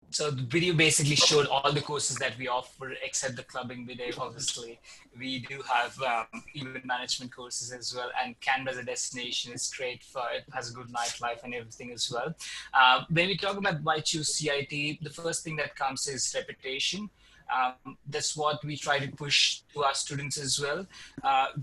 So the video basically showed all the courses that we offer, except the clubbing video, obviously. We do have event management courses as well, and Canberra as a destination is great for it, has a good nightlife and everything as well. When we talk about why choose CIT, the first thing that comes is reputation. That's what we try to push to our students as well.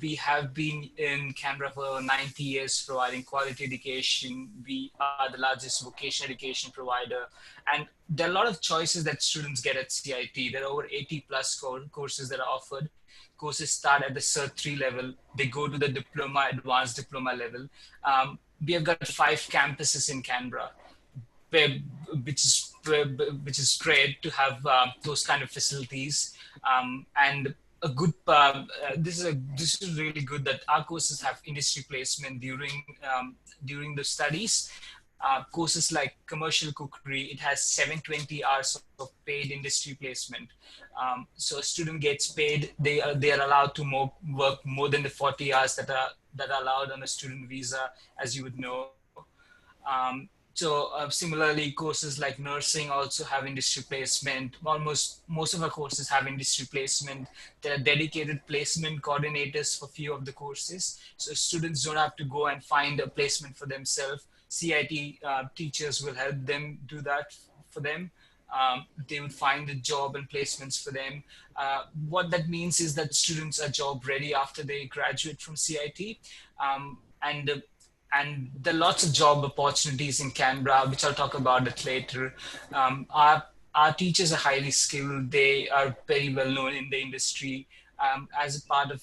We have been in Canberra for 90 years providing quality education. We are the largest vocational education provider. And there are a lot of choices that students get at CIT. There are over 80 plus courses that are offered. Courses start at the Cert 3 level. They go to the diploma, advanced diploma level. We have got 5 campuses in Canberra, where, which is great to have those kind of facilities. And a good this is really good that our courses have industry placement during the studies. Courses like commercial cookery, it has 720 hours of paid industry placement. So a student gets paid. They are allowed to work more than the 40 hours that are allowed on a student visa, as you would know. Similarly, courses like nursing also have industry placement. Almost most of our courses have industry placement. There are dedicated placement coordinators for few of the courses, so students don't have to go and find a placement for themselves. CIT teachers will help them do that for them. They would find a job and placements for them. What that means is that students are job ready after they graduate from CIT. And there are lots of job opportunities in Canberra, which I'll talk about it later. Our teachers are highly skilled. They are very well known in the industry. As a part of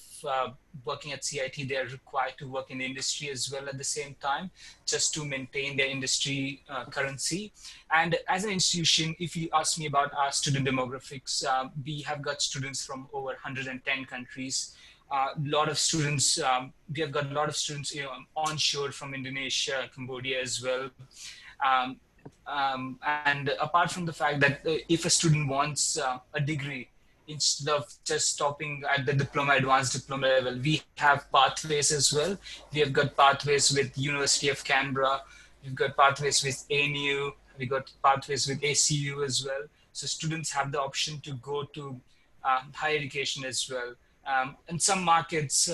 working at CIT, they are required to work in the industry as well at the same time, just to maintain their industry currency. And as an institution, if you ask me about our student demographics, we have got students from over 110 countries. Lot of students, we have got a lot of students, onshore from Indonesia, Cambodia as well. And apart from the fact that if a student wants a degree, instead of just stopping at the diploma, advanced diploma level, we have pathways as well. We have got pathways with University of Canberra. We've got pathways with ANU. We got pathways with ACU as well. So students have the option to go to higher education as well. In some markets,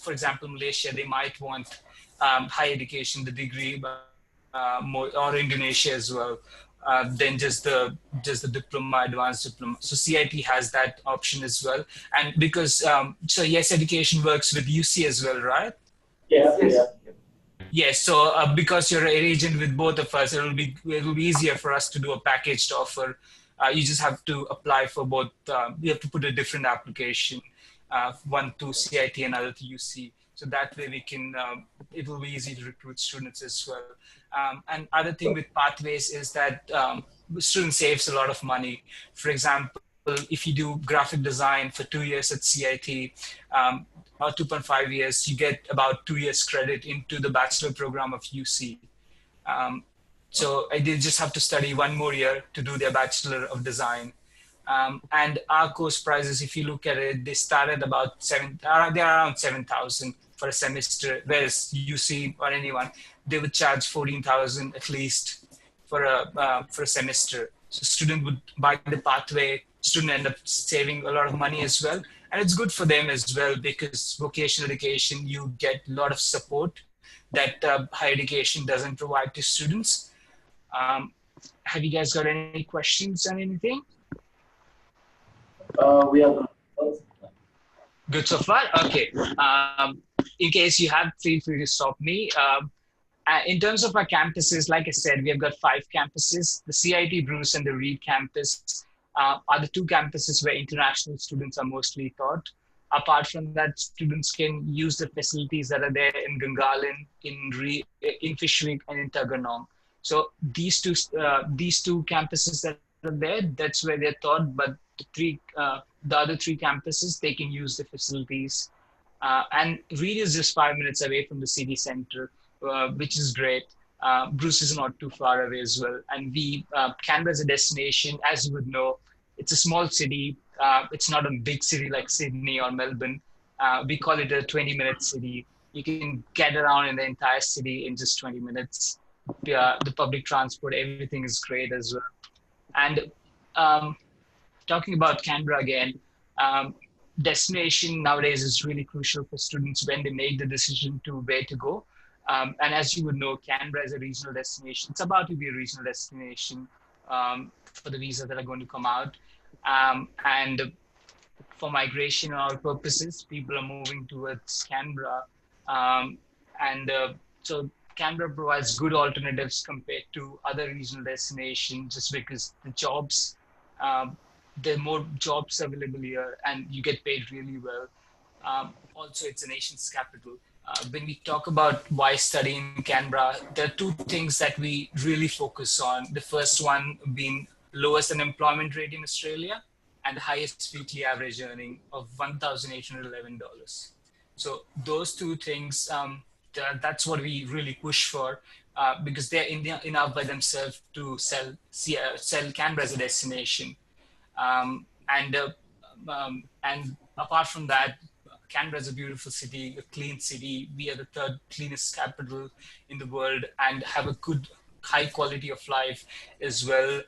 for example, Malaysia, they might want higher education, the degree, more, or Indonesia as well, than just the diploma, advanced diploma. So CIT has that option as well. And because, so yes, education works with UC as well, right? Yes, yes. Yes, so because you're an agent with both of us, it will be easier for us to do a packaged offer. You just have to apply for both. You have to put a different application, one to CIT and other to UC. So that way we can, it will be easy to recruit students as well. And other thing with pathways is that the student saves a lot of money. For example, if you do graphic design for 2 years at CIT, or 2.5 years, you get about 2 years credit into the bachelor program of UC. So they just have to study 1 more year to do their Bachelor of Design. And our course prices, if you look at it, they start at about they're around 7,000 for a semester, whereas UC or anyone, they would charge 14,000 at least for a semester. So student would buy the pathway, student end up saving a lot of money as well. And it's good for them as well, because vocational education, you get a lot of support that higher education doesn't provide to students. Have you guys got any questions on anything? We are good so far? Okay. In case you have, feel free to stop me. In terms of our campuses, like I said, we have got 5 campuses. The CIT Bruce and the Reed campus are the 2 campuses where international students are mostly taught. Apart from that, students can use the facilities that are there in Gungahlin, in Fishwick, and in Tuggeranong. So these two campuses that are there, that's where they're taught. But the other 3 campuses, they can use the facilities. And Reed is just 5 minutes away from the city center, which is great. Bruce is not too far away as well. And Canberra is a destination, as you would know. It's a small city. It's not a big city like Sydney or Melbourne. We call it a 20-minute city. You can get around in the entire city in just 20 minutes. The public transport, everything is great as well. And um, talking about Canberra again, um, destination nowadays is really crucial for students when they make the decision to where to go. And as you would know, Canberra is a regional destination. It's about to be a regional destination for the visas that are going to come out. And for migration and all purposes, people are moving towards Canberra. Um, and so Canberra provides good alternatives compared to other regional destinations just because the jobs, um, there are more jobs available here and you get paid really well. Also, it's a nation's capital. When we talk about why study in Canberra, there are two things that we really focus on. The first one being lowest unemployment rate in Australia and the highest weekly average earning of $1,811. So those two things, that's what we really push for because they're enough by themselves to sell Canberra as a destination. And apart from that, Canberra is a beautiful city, a clean city. We are the third cleanest capital in the world and have a good, high quality of life as well.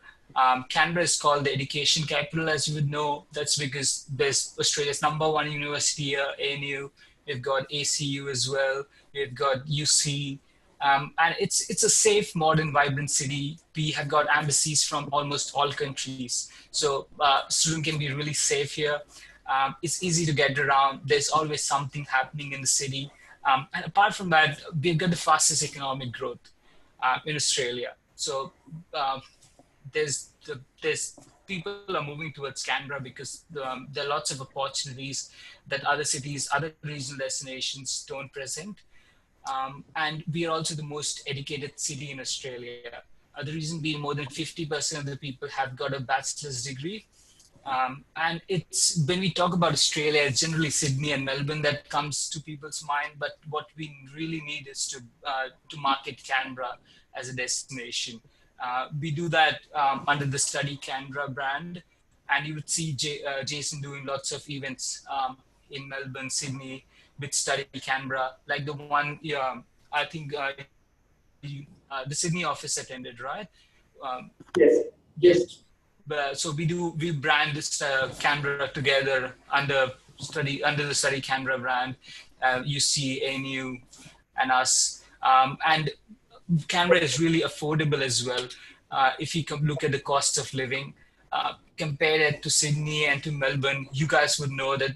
Canberra is called the education capital, as you would know. That's because there's Australia's number one university here, ANU. We've got ACU as well. We've got UC. And it's a safe, modern, vibrant city. We have got embassies from almost all countries, so student can be really safe here. It's easy to get around. There's always something happening in the city, and apart from that, we've got the fastest economic growth in Australia. So there's people are moving towards Canberra because there are lots of opportunities that other cities, other regional destinations don't present. And we are also the most educated city in Australia. The reason being more than 50% of the people have got a bachelor's degree. And it's when we talk about Australia, it's generally Sydney and Melbourne that comes to people's mind. But what we really need is to market Canberra as a destination. We do that under the Study Canberra brand, and you would see Jason doing lots of events in Melbourne, Sydney, with Study Canberra, like the one. I think the Sydney office attended, right? Yes, Yes. So we brand this Canberra together under the Study Canberra brand. You see ANU and us, and Canberra is really affordable as well. If you look at the cost of living, compare it to Sydney and to Melbourne, you guys would know that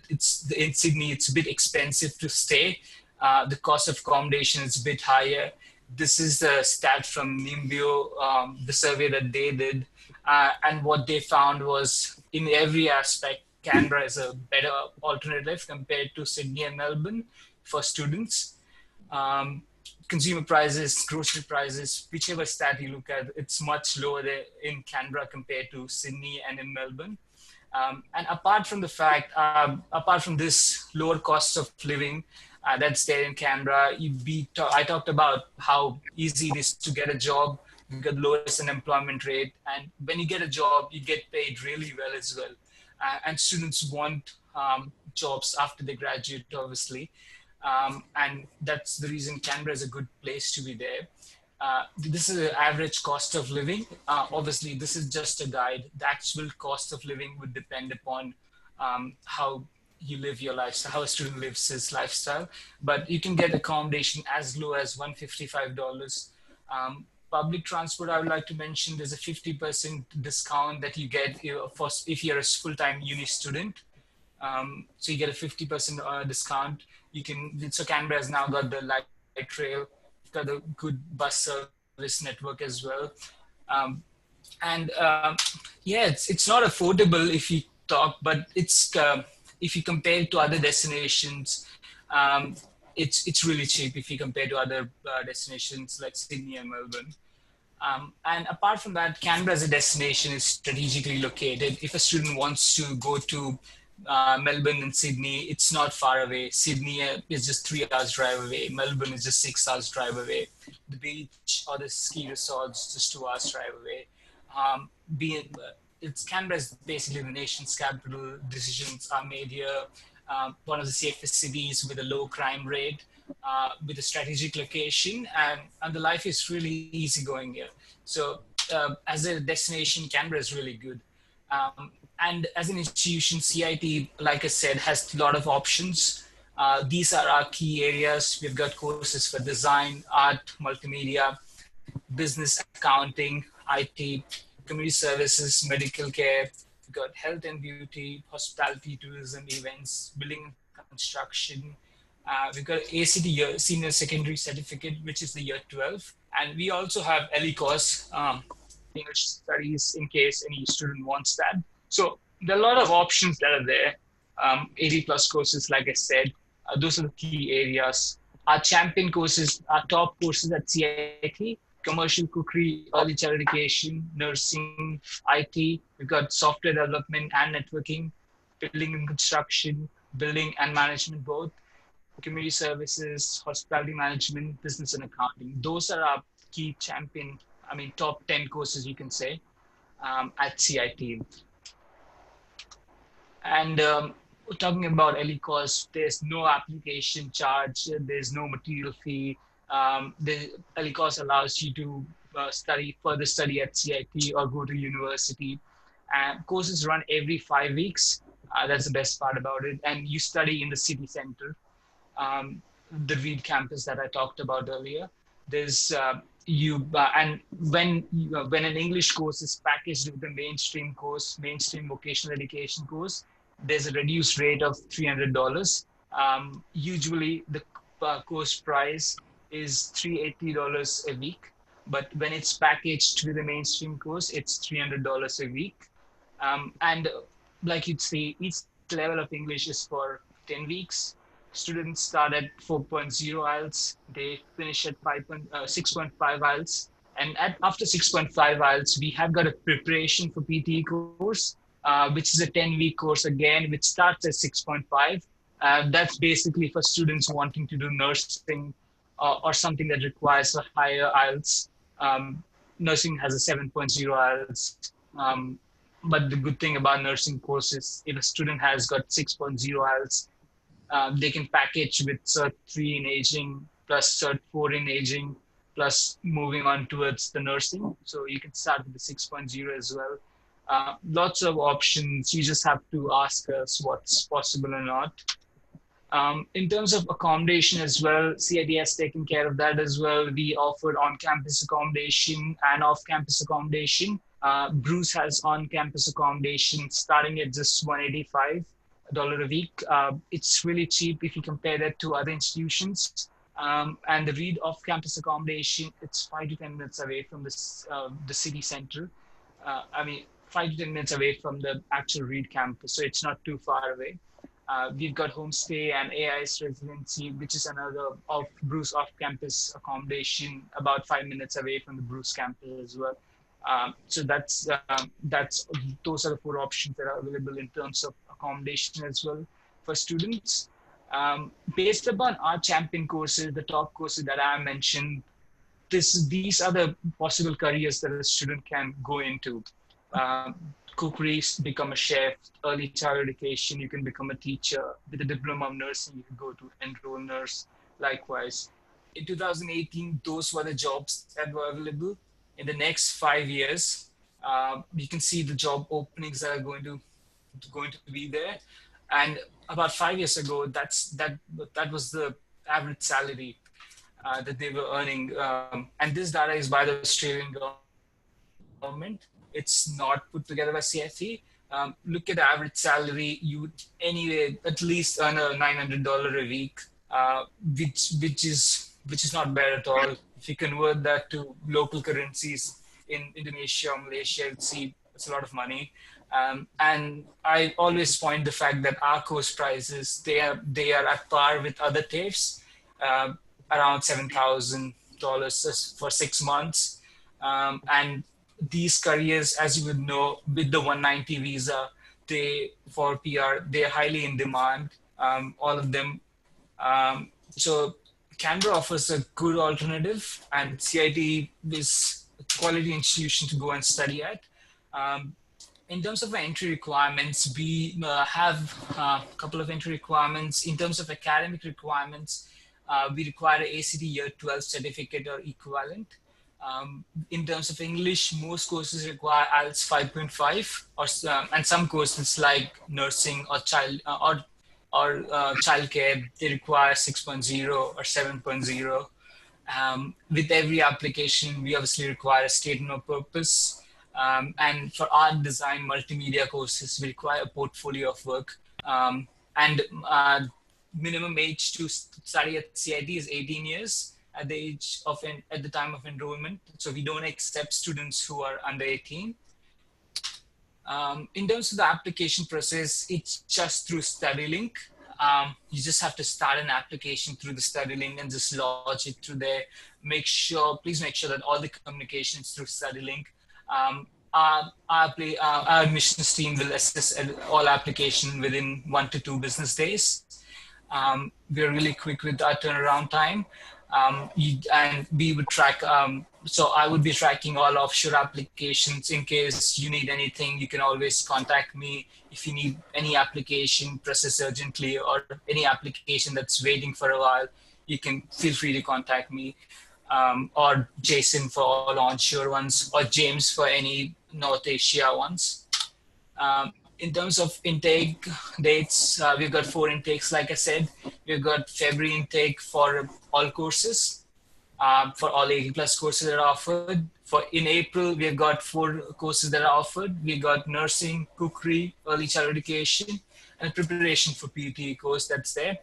in Sydney it's a bit expensive to stay. The cost of accommodation is a bit higher. This is the stat from Nimbio, the survey that they did. And what they found was in every aspect, Canberra is a better alternative compared to Sydney and Melbourne for students. Um, Consumer prices, grocery prices, whichever stat you look at, it's much lower there in Canberra compared to Sydney and in Melbourne. And apart from this lower cost of living that's there in Canberra, I talked about how easy it is to get a job. You've got the lowest unemployment rate. And when you get a job, you get paid really well as well. And students want jobs after they graduate, obviously. And that's the reason Canberra is a good place to be there. This is the average cost of living. Obviously, this is just a guide. The actual cost of living would depend upon how you live your lifestyle, how a student lives his lifestyle. But you can get accommodation as low as $155. Public transport, I would like to mention, there's a 50% discount that you get if you're a full-time uni student. So you get a 50% discount. So Canberra has now got the light rail, got a good bus service network as well. Um, and yeah, it's not affordable if you talk, but if you compare it to other destinations, it's really cheap if you compare to other destinations like Sydney and Melbourne. And apart from that, Canberra as a destination is strategically located. If a student wants to go to Melbourne and Sydney, it's not far away. Sydney is just 3 hours drive away. Melbourne is just 6 hours drive away. The beach or the ski resorts just 2 hours drive away. Um, being it's Canberra is basically the nation's capital. Decisions are made here. One of the safest cities with a low crime rate, with a strategic location, and the life is really easygoing here. So as a destination, Canberra is really good. And as an institution, CIT, like I said, has a lot of options. These are our key areas. We've got courses for design, art, multimedia, business, accounting, IT, community services, medical care. We've got health and beauty, hospitality, tourism, events, building and construction. We've got ACT year, Senior Secondary Certificate, which is the year 12. And we also have LE course, English studies, in case any student wants that. So there are a lot of options that are there. 80 plus courses, like I said, those are the key areas. Our champion courses, our top courses at CIT, commercial cookery, early child education, nursing, IT. We've got software development and networking, building and construction, building and management both, community services, hospitality management, business and accounting. Those are our key champion, top 10 courses, you can say, at CIT. And talking about LE course, there's no application charge, there's no material fee. The LE course allows you to further study at CIT or go to university. And courses run every 5 weeks. That's the best part about it. And you study in the city center, the Reed campus that I talked about earlier. There's and when an English course is packaged with a mainstream course, mainstream vocational education course, there's a reduced rate of $300. Usually the course price is $380 a week, but when it's packaged with a mainstream course, it's $300 a week. And like you'd see, each level of English is for 10 weeks. Students start at 4.0 IELTS, they finish at 6.5 IELTS. And after 6.5 IELTS, we have got a preparation for PTE course, which is a 10-week course again, which starts at 6.5. That's basically for students wanting to do nursing or something that requires a higher IELTS. Nursing has a 7.0 IELTS. But the good thing about nursing courses, if a student has got 6.0 IELTS, they can package with Cert 3 in aging plus Cert 4 in aging plus moving on towards the nursing. So you can start with the 6.0 as well. Lots of options. You just have to ask us what's possible or not. In terms of accommodation as well, CIT has taken care of that as well. We offered on-campus accommodation and off-campus accommodation. Bruce has on-campus accommodation starting at just $185 a week. It's really cheap if you compare that to other institutions. And the Reed off-campus accommodation, it's 5 to 10 minutes away from the city center. 5 to 10 minutes away from the actual Reed campus, so it's not too far away. We've got homestay and AIS residency, which is another Bruce off-campus accommodation, about 5 minutes away from the Bruce campus as well. So those are the 4 options that are available in terms of accommodation as well for students. Based upon our champion courses, the top courses that I mentioned, these are the possible careers that a student can go into. Cookery, become a chef, early child education, you can become a teacher. With a diploma of nursing, you can go to enroll nurse, likewise. In 2018, those were the jobs that were available. In the next 5 years, you can see the job openings that are going to be there. And about 5 years ago, that was the average salary that they were earning. And this data is by the Australian government. It's not put together by CIT. Look at the average salary. You would anyway at least earn a $900 a week, which is not bad at all. If you convert that to local currencies in Indonesia or Malaysia, you'd see it's a lot of money. And I always point the fact that our course prices, they are at par with other TAFEs, around $7,000 for 6 months. And these careers, as you would know, with the 190 visa, for PR, they're highly in demand, all of them. So Canberra offers a good alternative, and CIT is a quality institution to go and study at. In terms of our entry requirements, we have a couple of entry requirements. In terms of academic requirements, we require an ACT Year 12 certificate or equivalent. In terms of English, most courses require IELTS 5.5, or and some courses like nursing or childcare, they require 6.0 or 7.0. With every application, we obviously require a statement of purpose. And for art, design, multimedia courses, we require a portfolio of work. And minimum age to study at CIT is 18 years at the age of at the time of enrollment. So we don't accept students who are under 18. In terms of the application process, it's just through StudyLink. You just have to start an application through the StudyLink and just lodge it through there. Please make sure that all the communication is through StudyLink. Our admissions team will assess all application within 1 to 2 business days. We're really quick with our turnaround time. And we would track, so I would be tracking all offshore applications. In case you need anything, you can always contact me. If you need any application process urgently or any application that's waiting for a while, you can feel free to contact me, or Jason for all onshore ones, or James for any North Asia ones. In terms of intake dates, we've got 4 intakes, like I said. We've got February intake for all courses, for all 80 plus courses that are offered. In April, we've got 4 courses that are offered. We've got nursing, cookery, early childhood education, and preparation for PTE course that's there.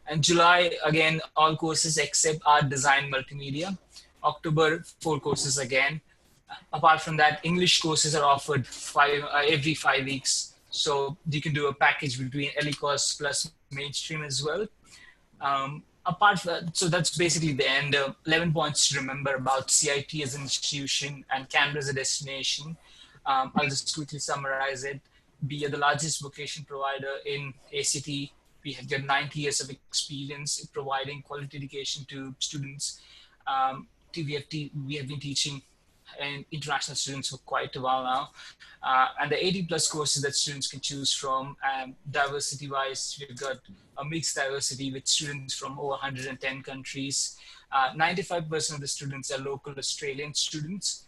And July, again, all courses except art, design, multimedia. October, 4 courses again. Apart from that, English courses are offered every 5 weeks. So you can do a package between LE course plus mainstream as well. So that's basically the end. 11 points to remember about CIT as an institution and Canberra as a destination. I'll just quickly summarize it. We are the largest vocation provider in ACT. We have got 90 years of experience in providing quality education to students. We have been teaching and international students for quite a while now. And the 80 plus courses that students can choose from, diversity wise, we've got a mixed diversity with students from over 110 countries. 95% of the students are local Australian students.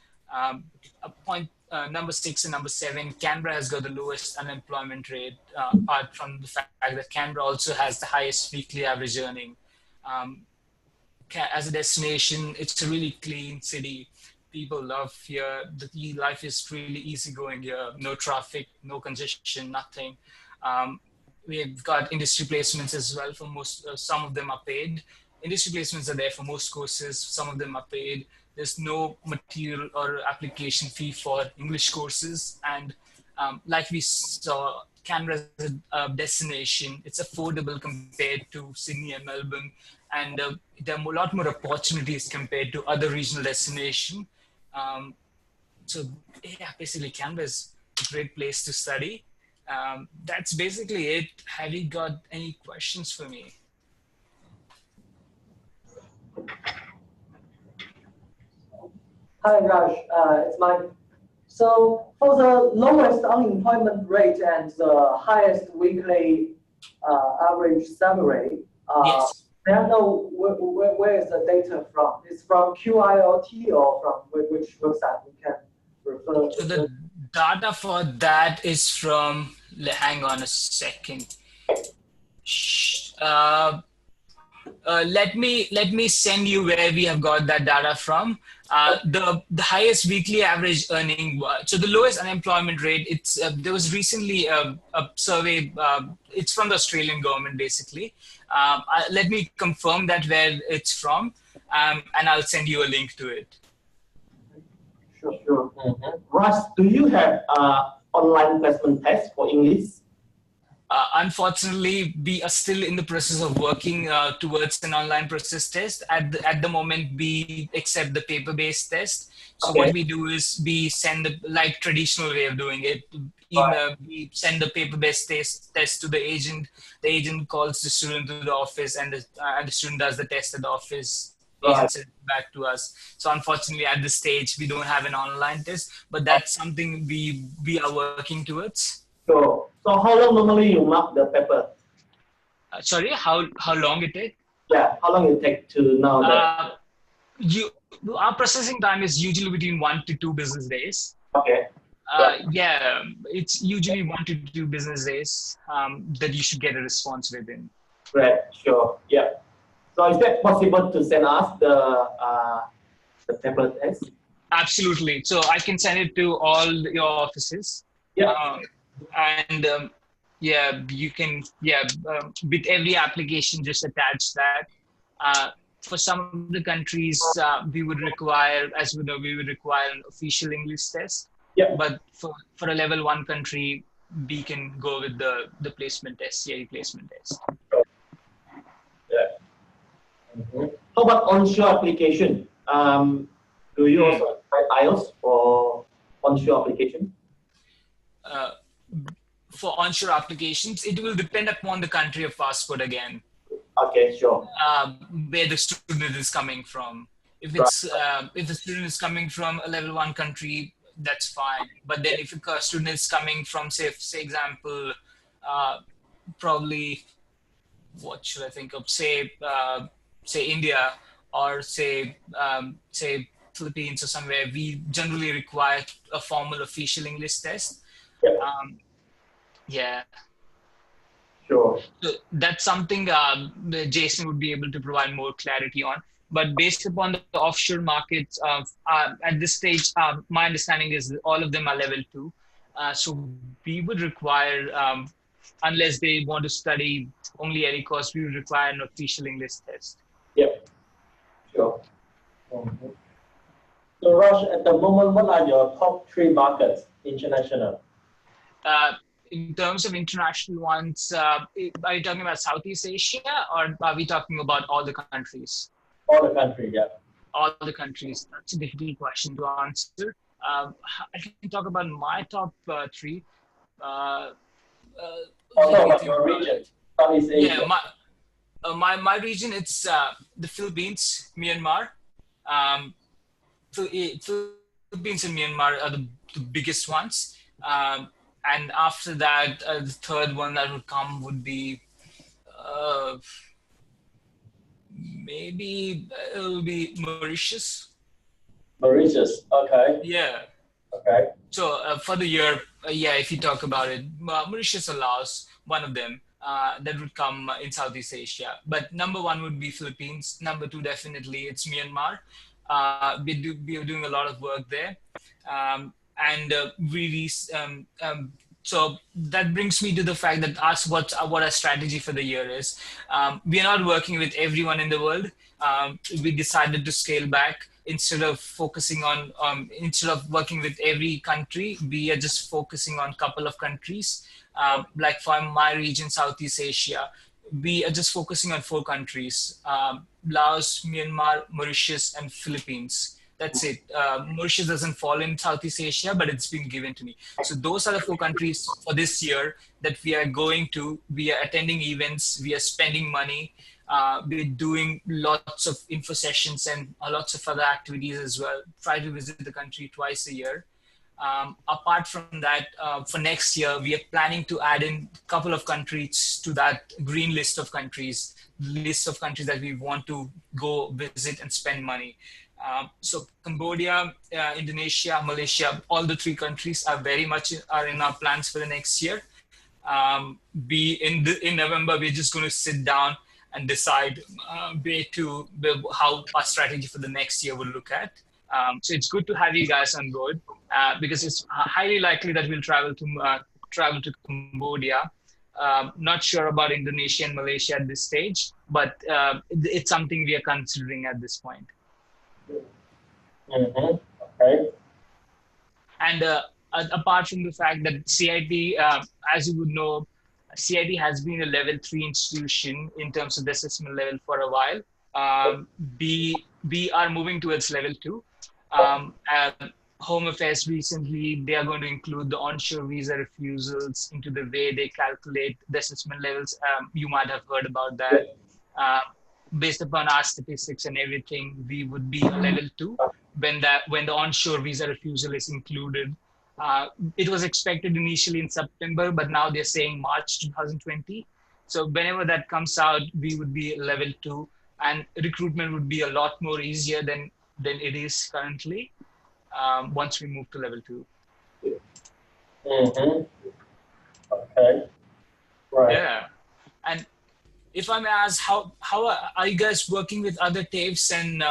Number 6 and number 7, Canberra has got the lowest unemployment rate, apart from the fact that Canberra also has the highest weekly average earning. As a destination, it's a really clean city. People love here. The life is really easygoing here. No traffic, no congestion, nothing. We've got industry placements as well for most. Some of them are paid. Industry placements are there for most courses. Some of them are paid. There's no material or application fee for English courses. And like we saw, Canberra is a destination. It's affordable compared to Sydney and Melbourne. And there are a lot more opportunities compared to other regional destinations. So yeah, basically Canberra is a great place to study. That's basically it. Have you got any questions for me? Hi Raj, it's Mike. So for the lowest unemployment rate and the highest weekly average salary, yes. May I know where is the data from? It's from QILT or from which website we can refer to? So the data for that is from, hang on a second. Let me send you where we have got that data from. The highest weekly average earning, so the lowest unemployment rate, it's there was recently a survey, it's from the Australian government basically. Let me confirm that where it's from, and I'll send you a link to it. Sure. Raj, do you have online placement test for English? Unfortunately, we are still in the process of working towards an online process test. At the moment, we accept the paper-based test. So okay. What we do is we send the like traditional way of doing it. We send the paper-based test to the agent. The agent calls the student to the office, and the student does the test at the office. Agent sends it back to us. So unfortunately, at this stage, we don't have an online test, but that's something we are working towards. So how long normally you mark the paper? Sorry, how long it takes? Yeah, how long it take to know that? Our processing time is usually between 1 to 2 business days. Okay. Yeah, it's usually 1 to 2 business days that you should get a response within. Great. Sure. Yeah. So is that possible to send us the paper test? Absolutely. So I can send it to all your offices. Yeah. And yeah, you can, yeah, with every application, just attach that. For some of the countries, we would require, as we know, we would require an official English test. Yeah. But for a level 1 country, we can go with the placement test, CIT placement test. Yeah. How about onshore application? Do you also apply IELTS for onshore application? For onshore applications, it will depend upon the country of passport again. Okay, sure. Where the student is coming from. If it's if the student is coming from a level 1 country, that's fine. But then if a student is coming from, say example, probably, what should I think of? Say India, or say Philippines or somewhere, we generally require a formal official English test. Yeah. Sure. So that's something Jason would be able to provide more clarity on. But based upon the offshore markets, at this stage, my understanding is that all of them are level 2. So we would require, unless they want to study only any course, we would require an official English test. Yep. Sure. So Raj, at the moment, what are your top 3 markets international? In terms of international ones, are you talking about Southeast Asia, or are we talking about all the countries? All the countries, yeah. All the countries. That's a difficult question to answer. I can talk about my top 3. Your region, Southeast Asia. Yeah, my region, it's the Philippines, Myanmar. Philippines and Myanmar are the biggest ones. And after that, the third one that would come would be maybe it'll be Mauritius. Mauritius, okay. Yeah. Okay. So for the year, yeah, if you talk about it, Mauritius or Laos, one of them, that would come in Southeast Asia. But number 1 would be Philippines. Number 2, definitely, it's Myanmar. We are doing a lot of work there. So that brings me to the fact that what our strategy for the year is. We are not working with everyone in the world. We decided to scale back. Instead of instead of working with every country, we are just focusing on a couple of countries. Like for my region, Southeast Asia, we are just focusing on 4 countries: Laos, Myanmar, Mauritius, and Philippines. That's it. Mauritius doesn't fall in Southeast Asia, but it's been given to me. So those are the 4 countries for this year that we are going to. We are attending events. We are spending money. We're doing lots of info sessions and lots of other activities as well. Try to visit the country twice a year. Apart from that, for next year, we are planning to add in a couple of countries to that green list of countries that we want to go visit and spend money. So Cambodia, Indonesia, Malaysia, all the 3 countries are very much in our plans for the next year. In November, we're just going to sit down and decide how our strategy for the next year will look at. So it's good to have you guys on board because it's highly likely that we'll travel to Cambodia. Not sure about Indonesia and Malaysia at this stage, but it's something we are considering at this point. Mm-hmm. Okay. And apart from the fact that CIT, as you would know, CIT has been a level 3 institution in terms of the assessment level for a while. We are moving towards level 2. Home Affairs recently, they are going to include the onshore visa refusals into the way they calculate the assessment levels. You might have heard about that. Based upon our statistics and everything, we would be a level 2 when the onshore visa refusal is included. It was expected initially in September, but now they're saying March 2020. So whenever that comes out, we would be level 2, and recruitment would be a lot more easier than than it is currently once we move to level 2. Mm-hmm. Okay. Right. Yeah. And if I may ask, how are you guys working with other TAFEs and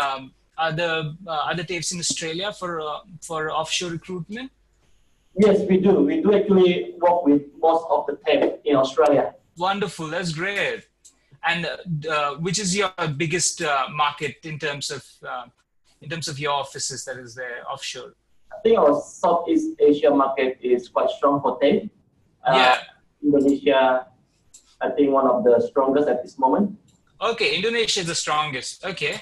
other TAFEs in Australia for offshore recruitment? Yes, we do. We do actually work with most of the tech in Australia. Wonderful, that's great. And which is your biggest market in terms of your offices that is there offshore? I think our Southeast Asia market is quite strong for tech. Yeah. Indonesia, I think one of the strongest at this moment. Okay, Indonesia is the strongest. Okay.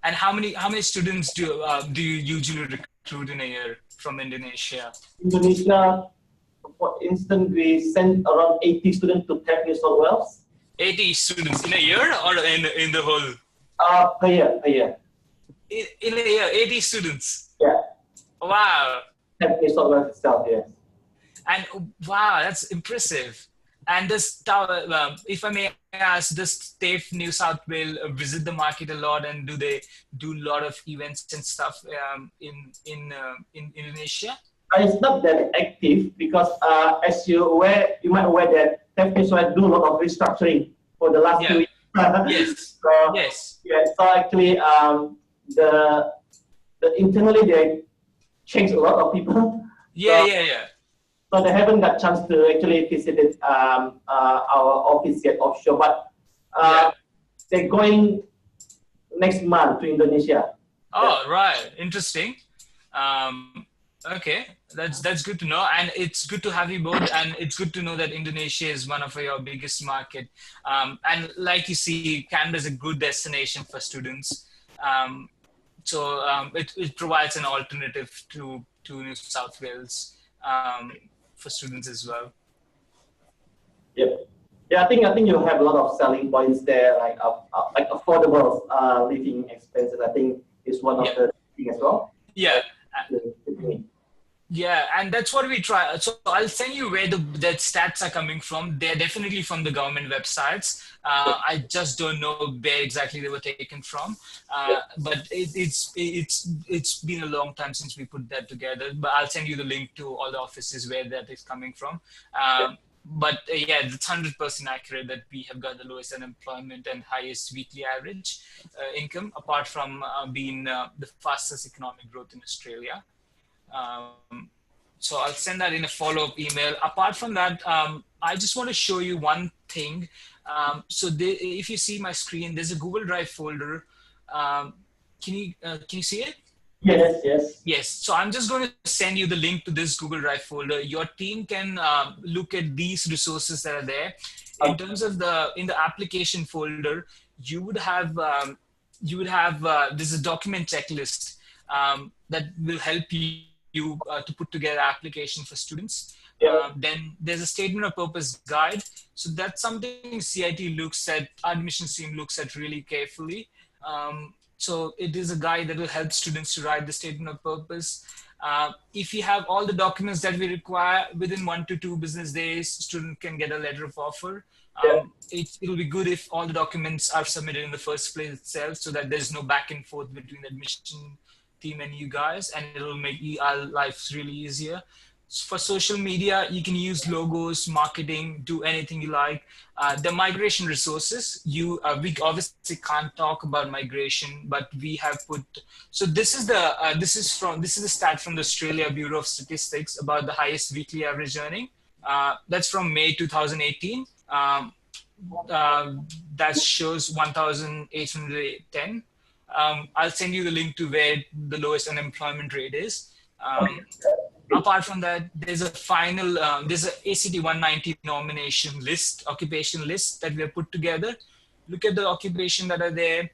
And how many students do you usually recruit in a year from Indonesia? Indonesia, for instance, we send around 80 students to Tech New South Wales. 80 students in a year or in the whole? Per year. In a year, 80 students. Yeah. Wow. Tech New South Wales itself, yes. And wow, that's impressive. And this, if I may ask, does TAFE New South Wales visit the market a lot, and do they do a lot of events and stuff in Indonesia? It's not that active because, as you might aware that TAFE New South Wales do a lot of restructuring for the last 2 years. Yes. So, yes. Yeah. So actually, the internally they changed a lot of people. Yeah. So they haven't got chance to actually visit our office yet offshore, but they're going next month to Indonesia. Oh, right. Interesting. Okay, that's good to know, and it's good to have you both, and it's good to know that Indonesia is one of your biggest market. And like you see, Canberra is a good destination for students. So it provides an alternative to New South Wales for students as well. Yep. Yeah, I think you have a lot of selling points there, like affordable living expenses. I think is one of the things as well. Yeah. Yeah, and that's what we try. So I'll send you where the stats are coming from. They're definitely from the government websites. I just don't know where exactly they were taken from. But it's been a long time since we put that together. But I'll send you the link to all the offices where that is coming from. But yeah, it's 100% accurate that we have got the lowest unemployment and highest weekly average income, apart from being the fastest economic growth in Australia. So I'll send that in a follow-up email. Apart from that, I just want to show you one thing. So if you see my screen, there's a Google Drive folder. Can you see it? Yes. So I'm just going to send you the link to this Google Drive folder. Your team can look at these resources that are there. In terms of in the application folder, you would have there's a document checklist that will help you to put together application for students. Then there's a statement of purpose guide. So that's something CIT looks at, our admissions team looks at really carefully. So it is a guide that will help students to write the statement of purpose. If you have all the documents that we require within 1 to 2 business days, student can get a letter of offer. It'll be good if all the documents are submitted in the first place itself, so that there's no back and forth between the admission team and you guys, and it'll make our lives really easier. For social media, you can use logos, marketing, do anything you like. The migration resources, we obviously can't talk about migration, but we have put. So this is the stat from the Australia Bureau of Statistics about the highest weekly average earning. That's from May 2018. That shows 1,810. I'll send you the link to where the lowest unemployment rate is. Apart from that, there's a final, there's a ACT 190 nomination list, occupation list that we have put together. Look at the occupation that are there.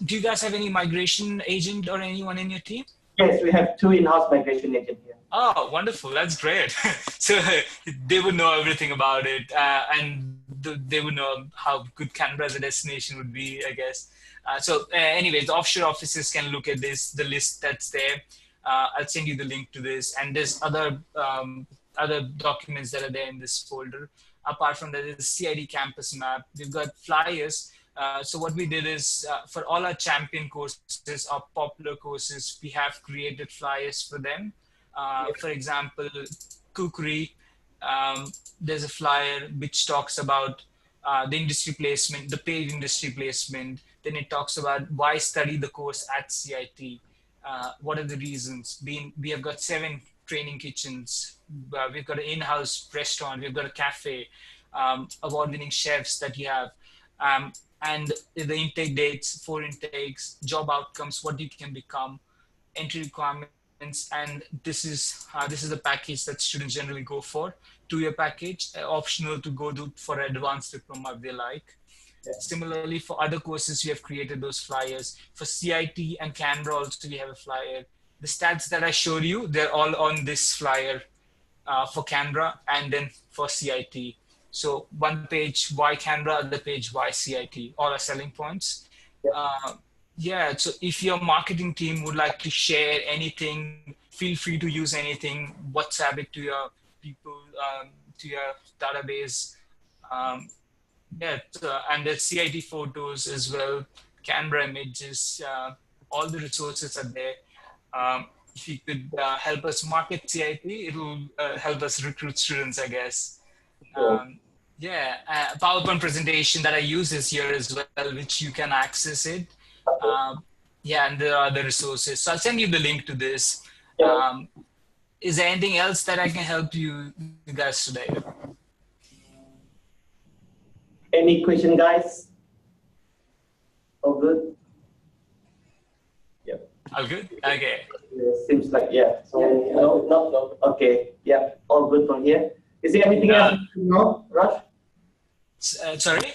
Do you guys have any migration agent or anyone in your team? Yes, we have 2 in-house migration agents here. Oh, wonderful. That's great. So they would know everything about it, and they would know how good Canberra as a destination would be, I guess. Anyways, the offshore offices can look at this, the list that's there. I'll send you the link to this, and there's other documents that are there in this folder. Apart from that, there's a CIT campus map. We've got flyers. So what we did is for all our champion courses, our popular courses, we have created flyers for them. For example, cookery, there's a flyer which talks about the industry placement, the paid industry placement. Then it talks about why study the course at CIT. What are the reasons? We have got 7 training kitchens. We've got an in-house restaurant. We've got a cafe, award-winning chefs that you have. And the intake dates, 4 intakes, job outcomes, what you can become, entry requirements, and this is the package that students generally go for. 2-year package, optional to go to for advanced diploma if they like. Yeah. Similarly, for other courses, we have created those flyers. For CIT and Canberra also, we have a flyer. The stats that I showed you, they're all on this flyer for Canberra and then for CIT. So one page, why Canberra, other page, why CIT, all are selling points. Yeah, so if your marketing team would like to share anything, feel free to use anything, WhatsApp it to your people, to your database. And there's CIT photos as well, Canberra images, all the resources are there. If you could help us market CIT, it will help us recruit students, I guess. PowerPoint presentation that I use is here as well, which you can access it. And there are other resources. So I'll send you the link to this. Is there anything else that I can help you guys today? Any question, guys? All good? Yeah. All good? Okay. Seems like, yeah. So, no. Okay. Yeah. All good from here. Is there anything else you know, Raj? Sorry?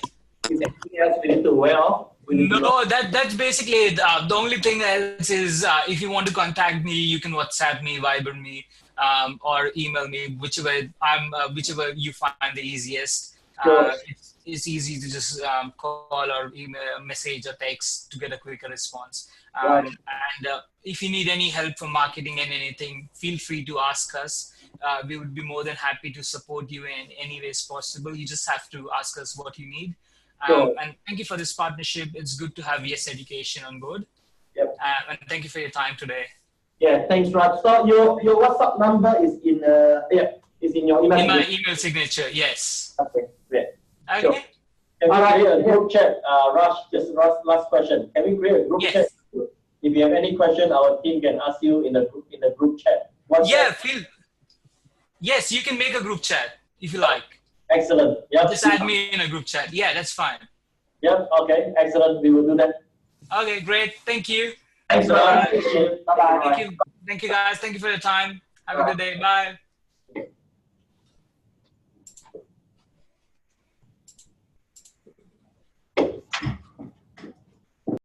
Is there anything else we need to aware of? No, that's basically it. The only thing else is if you want to contact me, you can WhatsApp me, Viber me, or email me, whichever you find the easiest. It's easy to just call or email, message or text to get a quicker response. And if you need any help from marketing and anything, feel free to ask us. We would be more than happy to support you in any ways possible. You just have to ask us what you need. And thank you for this partnership. It's good to have Yes Education on board. Yep. And thank you for your time today. Yeah, thanks, Raj. So your WhatsApp number is in is in your email. In my email signature, yes. Okay, great. Okay. Sure. Can we create a group chat? Raj, just last question. Can we create a group chat? If you have any question, our team can ask you in the group chat. Yes, you can make a group chat if you like. Excellent. Yep. Just add me in a group chat. Yeah, that's fine. Yep. Okay. Excellent. We will do that. Okay, great. Thank you. Thanks, Raj. Bye-bye. Thank you, guys. Thank you for your time. Have a good day. Bye.